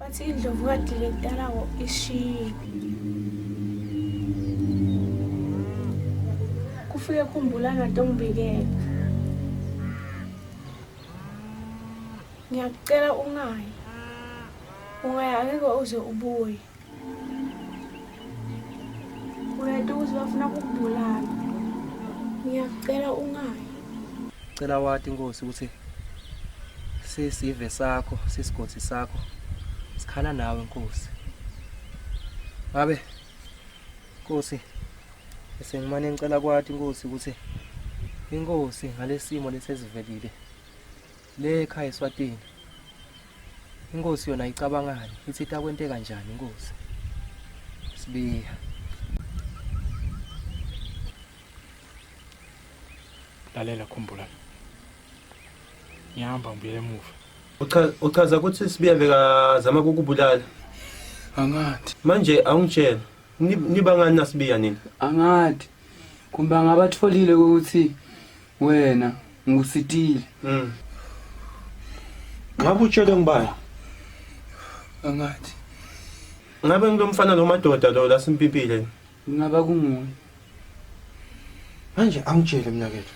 Bathi indlovu kadile kudala ishiye. Kufike khumbulana Ntombikela. Ngiyacela ungayi. Ungaya ngeke uze ubuye. Uyayita ukuthi bafuna ukubulala. Ngiyacela ungayi. Cela wathi Nkosi ukuthi sisive sakho, sisigodi sakho. Sikhala nawe Nkosi. Ngabe Nkosi bese ngimane ngicela kwathi Nkosi ukuthi inkosi ngalesimo lesesivelile le ekhaya eSwatini. Inkosi yona icabangani ithi takwente kanjani Nkosi? Sibiya. Lalela khumbula. Ngihamba ngibuyele emuva. Uchaza ukuthi Sibiya bekazama ukukubulala. Angathi. Manje awungitshela. Niba ngani naSibiya nini? Angathi. Kumbe ngabatholile ukuthi wena ngusitile. Ngabe utshele ngibani? Angathi. Ngabe ngilomfana lo madoda lo lasimpimpile. Ngaba kunguwe. Manje awungitshele mina kethu.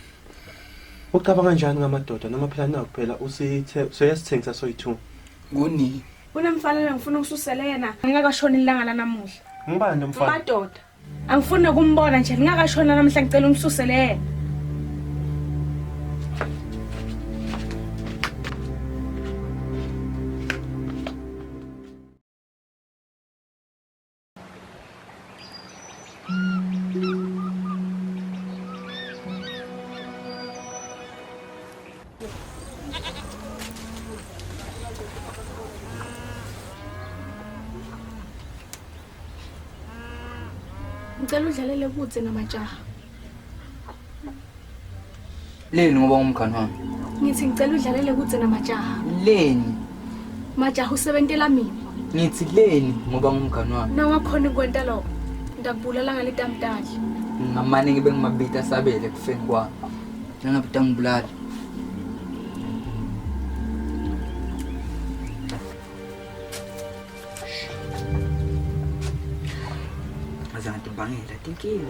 Ucabanga kanjani ngamadoda noma phela na kuphela usiyasithengisa soyi2. Ngoni. Kunemfanele ngifuna ukususela yena. Ngingakashona ilanga lanamuhla. Ngibani umfana? Madoda. Angifuni ukumbona nje ngingakashona namhla ngicela umsusele yena. Ngicela udlalele kudze namajaha. Leni ngoba umkhani wami. Ngithi ngicela udlalele kudze namajaha. Leni. Majaha usebentela mina. Ngithi leni ngoba umkhani wami. Nawungakhona ukwenta lokho. Ngidakubulala ngalitamtali. Ngamane ngibe ngimabita sabele kufeni kwami. Nangapita ngibulala. Azanti bangela tinkini.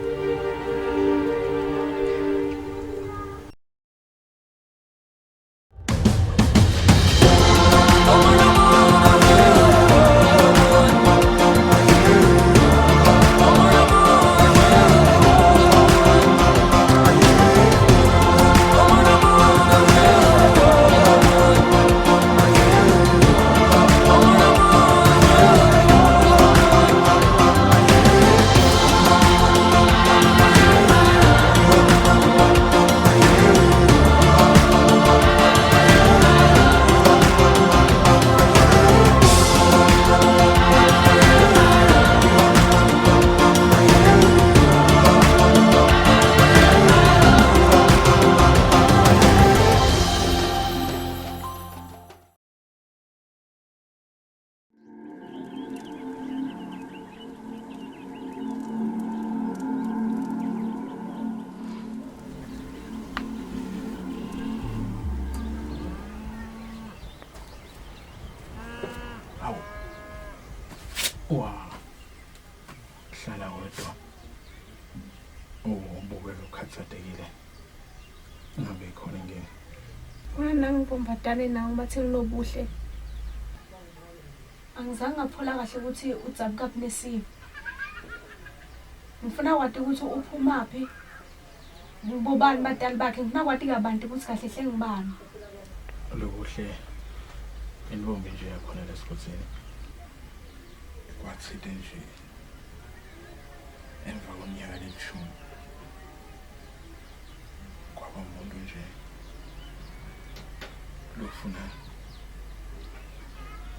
Wow. Hlala wedwa. Ubukela ukhathatekile. Ngabe khona ngeke. Wena nangibombatane nawe bathe nginobuhle. Angizange ngaphola kahle ukuthi uDzabuka kunesimo. Ngifuna kwathi ukuthi uphuma phi. Ngibobani badali bakhe ngifuna kwathi kabantu ukuthi kahle hle ngibani. Lokuhle. Intombi nje yakhona lesikuthini. Kwathi nje. Emva konyaka leshumi. Kwaba umuntu nje. Lofuna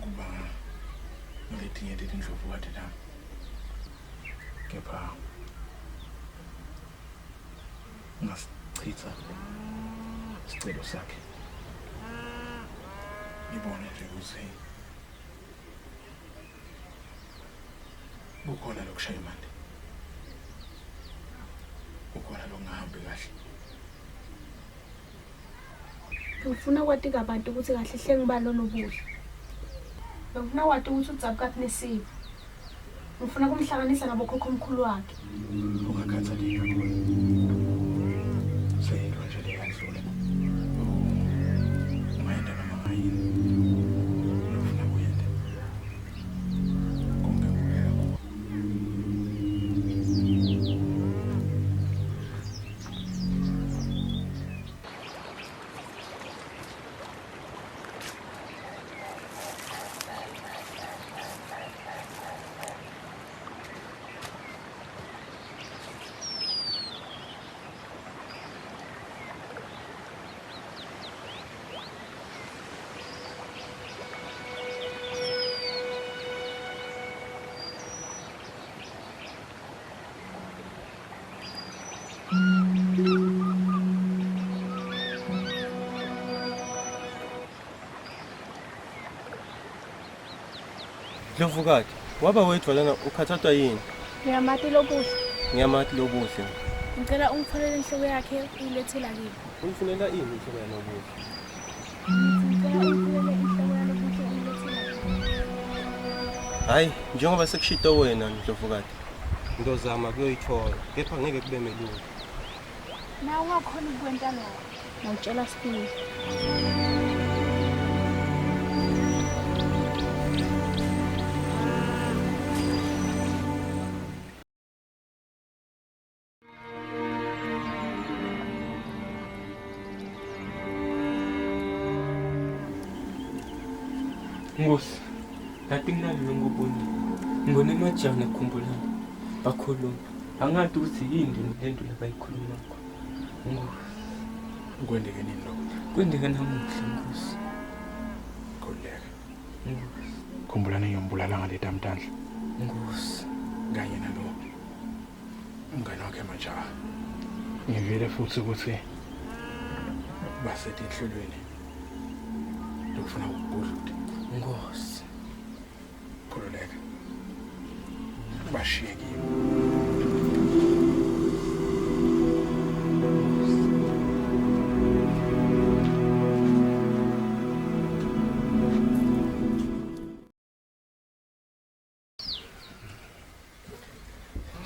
kuba ngiletinye indlovu kade la. Kepha ngasichitha isicelo sakhe. Ngibone nje ukuthi bukhona lokushaya imali. Bukhona longahambi kahle. Ngifuna kwathi kabantu ukuthi kahle hle ngibalo nobuhle. Ngifuna wathi ukuthi uDzabukati nesipho. Ngifuna kumhlanganisa nabokhokho omkhulu wakhe. Ungakhathaleli kakhulu. Seyilwa nje le kandlula. Ungayenda noma ngayini. Ufuna kuyenda. Konke kubeka kuwe. Ndlovukati, waba wethu lana ukhathathwa yini? Ngiyamati lobuhle. Ngiyamathi lobuhle. Ngicela ungifonele inhloko yakhe uyilethela kimi. Uyifunela ini inhloko yalobuhle? Ngicela ungifonele inhloko yalobuhle uyilethela kimi. Hayi, njengoba sekushito wena Ndlovukati. Ngizozama kuyoyithola, kepha ngeke kube melulu. Na ungakhona ukwenta lokho. Ngicela siphi. Ngosi, nathi nginalo ngoboni. Ngibone majana ekhumbulana. Bakhuluma. Angathi ukuthi yini lendlela abayikhulumako. Ngosi, Kwendeke nini lokho? kwendeke namuhla Ngosi. Khululeka. Ngosi, Khumbulani ngiyombulala ngaleta amtandla. Ngosi. Kanye nalo umngane wakhe majaha. Ngivile futhi ukuthi basethe ehlelweni lokufuna ukubhuda. Ngosi. Khululeka. Bashiye kimi.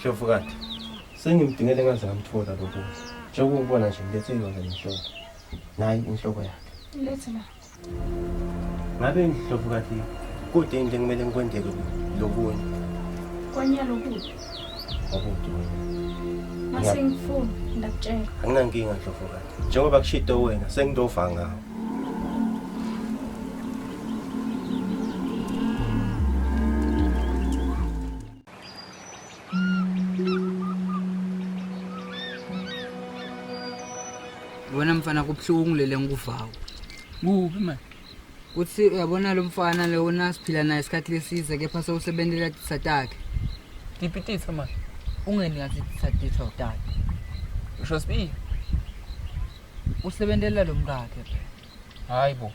Ndlovukati, sengimdingele ngaze ngamthola lobuhle. Njengoba ubona nje ngilethe yona inhloko. Nayi inhloko yakhe. Ilethe la. Ngabe Ndlovukati, kude into kumele ngikwendeke lokunye. Kwanyalo kude. Akude. Mase ngifuna ndakutshela. Anginankinga Ndlovukati. Njengoba kushito wena, sengidova ngawo. Wena mfana kubuhlungu lele ngikuvayo. Kuphi man? Uthi uyabona lo mfana lo unasiphila naye isikhathi lesize kepha sewusebenzela isatakhe. Tipititha man. Ungeni ngathi satitha utata. Usho sibi? Usebenzela lo mkakhe phela. Hayibo.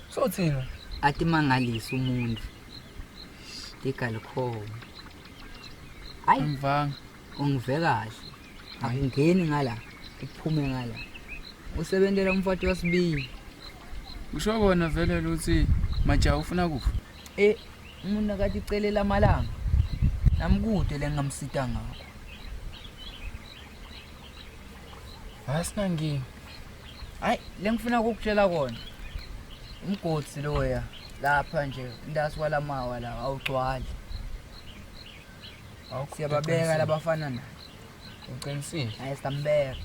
Sothina. Athi mangalisa umuntu. Likhona. Hayi Mvanga. ungive kahle. Akungeni ngala. Kuphume ngala. Usebenzela umfati wasibili. Usho kona vele ukuthi majaha ufuna kufa. Umuntu akade icelela amalanga. Namkude lengamsita ngakho. Asinangingi. Hayi lengifuna ukukutshela kona. Umgodi loya lapha nje indasi walamawa la awugcwali. Siyababeka labafana naye. Uqinisile. Hayi sambeka.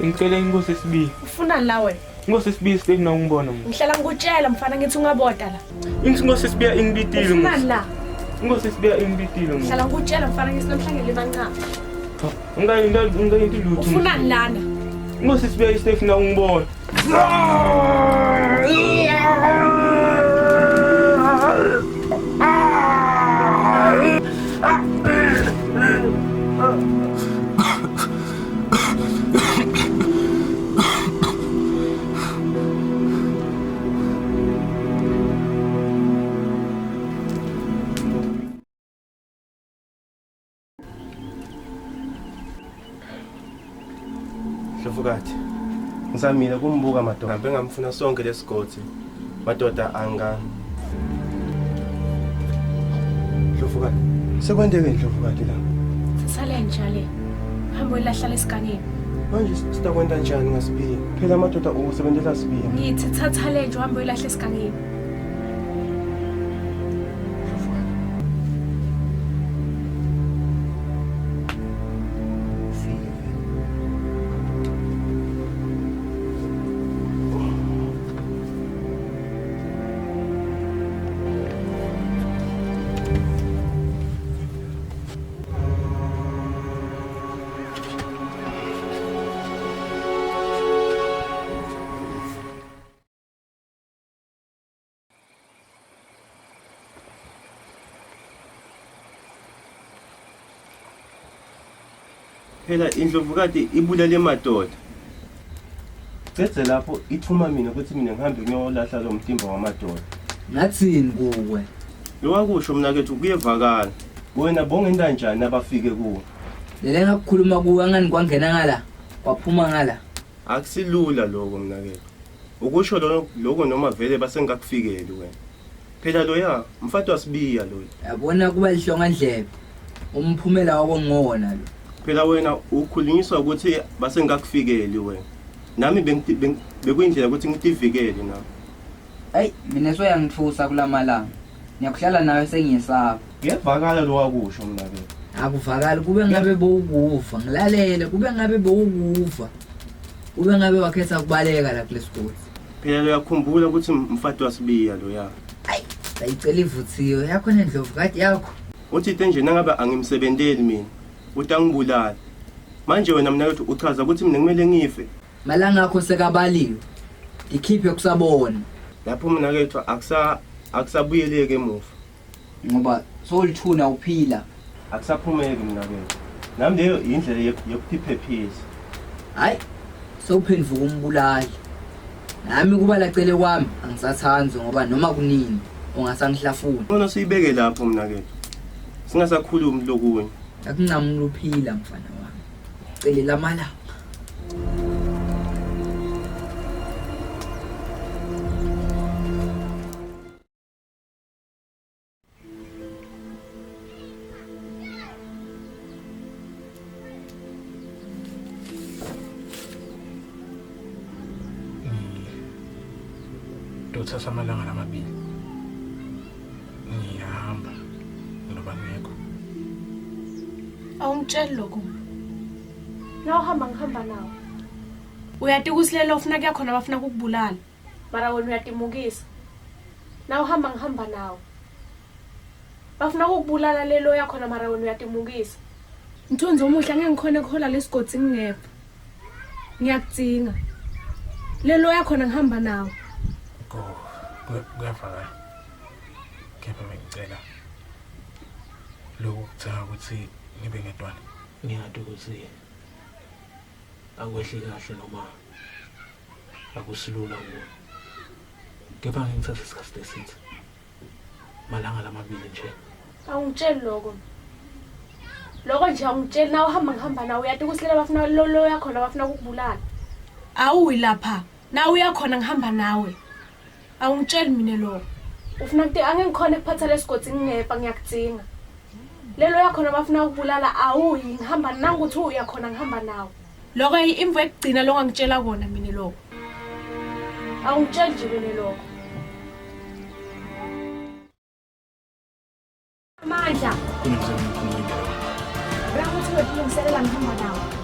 Ngicela inkosi sibili. Ufuna la wena? Inkosi sibili siteki na ungibona manje. Ngihlala ngikutshela mfana ngithi ungaboda la. Inkosi sibiya ingibitile Ufuna manje. la? Inkosi sibiya ingibitile manje. Ngihlala ngikutshela mfana ngithi namhlanje libancane. Ungayinti lutho. Ufuna lana? Inkosi sibiya isiteki na ungibona. Ndlovukathi. Ngizamile kumbuka madoda. Ngibe ngamfuna sonke lesigodi. Madoda anga. Ndlovukathi. Sekwendeke Ndlovukathi la. Sisale njalo. Hambo ilahlala esigangeni. Manje sitakwenza njani ngasibiya? Phela madoda usebenzela sibiya. Ngithi thatha le nje hambo ilahle esigangeni. Phela Indlovukathi ibulale madoda. Cedze lapho ithuma mina ukuthi mina ngihambe ngiyolahla lo mtimba wamadoda. Ngathini kuwe? Lokwakusho mina kethu kuyevakala. Wena bonge kanjani abafike kuwo? Lele ngakukhuluma kuwe ngani kwangena ngala? Waphuma ngala? Akusilula lokho mina kethu. Ukusho lokho noma vele base ngakufikeli wena. Phela loya mfati wasibiya lo. Yabona kuba lihlonga ndlebe. Umphumela wako ngona lo. Phela wena ukhulinyiswa ukuthi base ngakufikeli wena. Nami bekuyindlela ukuthi ngitivikele na. Hey, mina soyangithusa kulamalanga. Ngiyakuhlala nawe sengiyesaba. Kuyevakala lokwakusho mina kethu. Akuvakali kube ngabe bowukufa. Ngilalele kube ngabe bowukufa. Kube ngabe wakhetha ukubaleka la kulesikole. Phela uyakhumbula ukuthi mfati wasibiya lo ya. Hayi, sayicela ivuthiwe yakho neNdlovukathi yakho. Uthi nje nangabe angimsebenteli mina. Utangibulala. Manje wena mina kethu uchaza ukuthi mina kumele ngife. Malanga akho sekabaliwe. Ikhiphe kusabona. Lapho mina kethu akusabuyeleke emuva. Ngoba solithuna uphila. Akusaphumeki mina kethu. Nami leyo indlela yokuphephisa. Hayi, sowuphendvuka umbulali. Nami kuba lacele kwami angisathanzi ngoba noma kunini ungasangihlafuna. Bona siyibeke lapho mina kethu. Singasakhulumi lokunye. Akuncamula uphila mfana wami. Celela malanga. Dothatha amalanga lamabili. Ngiyahamba ngoba ngekho. Awungitsheli lokho. Na uhamba ngihamba nawe. Uyati kusilela ufuna kuya khona bafuna ukukubulala. Mara wena uyatimukisa. Na uhamba ngihamba nawe. Bafuna ukukubulala lelo yakho na mara wena uyatimukisa. Mthunzi omuhle ngeke ngikhona ukhola lesigodi ngingepha. Ngiyakudzinga. Lelo yakho na ngihamba nawe. Kuyavakala. Kepha bengicela lokhu kuthiwa ukuthi ngibe ngedwana. Ngiyade ukuthi akwehli kahle noma akusilula kuwe. Kepha ngithatha isikhathi eside. Malanga lamabili nje. Awungitsheli lokho. Lokho nje awungitsheli na uhamba ngihamba nawe uyati kusilela bafuna lo yakho na bafuna ukukubulala. Awuyi lapha. Na uyakhona ngihamba nawe. Awungitsheli mina lo. Ufuna ukuthi angikhona ukuphatha lesigodi ngingepha ngiyakudzinga. Lelo yakho nabafuna ukubulala awuyi ngihamba nanguthi uyakhona ngihamba nawe. Lokho imvo ekugcina lo ngangitshela kona mina lokho. Awungitsheli nje mina lokho. Amandla. Kunemsebenzi ngiyindlela. Bra ukuthi wethu ngizela ngihamba nawe.